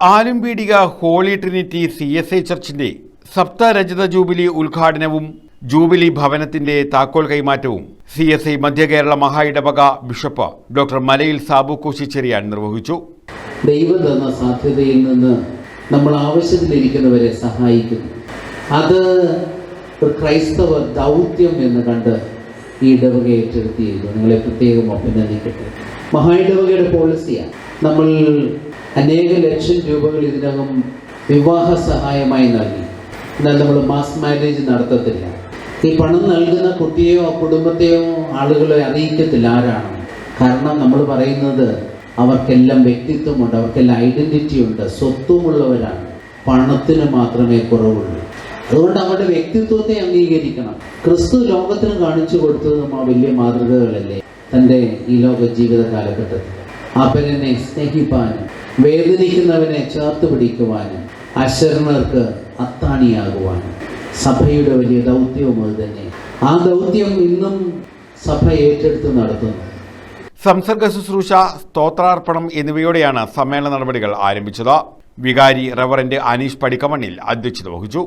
ആലമ്പീഡിക holy Trinity CSI ചർച്ചിന്റെ സപ്തരജത jubilee ഉദ്ഘാടനവും jubilee ഭവനത്തിന്റെ താക്കോൽ കൈമാറ്റവും CSI മധ്യകേരള മഹായിടവക ബിഷപ്പ് ഡോക്ടർ മലയിൽ സാബു കോശിച്ചെറിയാൻ നിർവഹിച്ചു. ദൈവം തന്ന സാധ്യതയിൽ നിന്ന് നമ്മൾ ആവശ്യത്തിലിരിക്കുന്നവരെ സഹായിക്കുന്നു. അത് ഒരു ക്രൈസ്തവ ദൗത്യം എന്ന് കണ്ട് ഈ ഇടവക ഏറ്റെടുത്തിയിരുന്നു. നിങ്ങളെ പ്രത്യേകം അഭിനന്ദിക്കട്ടെ. മഹായിടവകയുടെ പോളിസിയാണ്. നമ്മൾ അനേക ലക്ഷം രൂപകൾ ഇതിനകം വിവാഹ സഹായമായി നൽകി. എന്നാൽ നമ്മൾ മാസ് മാരേജ് നടത്തത്തില്ല. ഈ പണം നൽകുന്ന കുട്ടിയെയോ കുടുംബത്തെയോ ആളുകളെ അറിയിക്കത്തില്ല ആരാണ്. കാരണം നമ്മൾ പറയുന്നത് അവർക്കെല്ലാം വ്യക്തിത്വമുണ്ട്, അവർക്കെല്ലാം ഐഡന്റിറ്റി ഉണ്ട്, സ്വത്തുമുള്ളവരാണ്. പണത്തിന് മാത്രമേ കുറവുള്ളൂ. അതുകൊണ്ട് അവരുടെ വ്യക്തിത്വത്തെ അംഗീകരിക്കണം. ക്രിസ്തു ലോകത്തിന് കാണിച്ചു കൊടുത്തത് നമ്മൾ വലിയ മാതൃകകളല്ലേ തൻ്റെ ഈ ലോക ജീവിത കാലഘട്ടത്തിൽ. അപരനെ സ്നേഹിപ്പാനും വേദനിക്കുന്നവനെ ചേർത്ത് പിടിക്കുവാനും അശരണർക്ക് അത്താണിയാകുവാനും സഭയുടെ വലിയ ദൗത്യവും അത് തന്നെ. ആ ദൗത്യം ഇന്നും സഭ ഏറ്റെടുത്ത് നടത്തുന്നു. സംസർഗ ശുശ്രൂഷ, സ്തോത്രാർപ്പണം എന്നിവയോടെയാണ് സമ്മേളന നടപടികൾ ആരംഭിച്ചത്. വികാരി റവറന്റ് അനീഷ് പടിക്കമണ്ണിൽ അധ്യക്ഷത വഹിച്ചു.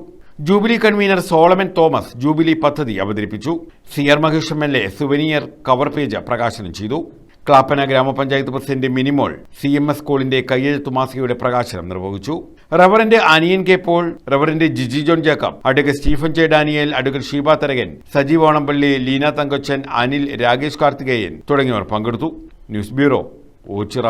Jubilee convener Solomon Thomas jubilee പദ്ധതി അവതരിപ്പിച്ചു. CR Mahesh MLA souvenir cover page പ്രകാശനം ചെയ്തു. ക്ലാപ്പന ഗ്രാമപഞ്ചായത്ത് പ്രസിഡന്റ് മിനിമോൾ CMS സ്കൂളിന്റെ കയ്യെഴുത്തു മാസികയുടെ പ്രകാശനം നിർവഹിച്ചു. Reverend Aniyan K Paul, reverend Giji John Jacob, advocate Stephen J Daniel, advocate Sheeba Tharakan, Sajeev Onampally, Leena Thankachan, Anil, Rakesh Karthikeyan തുടങ്ങിയവർ പങ്കെടുത്തു. News bureau, Ochira.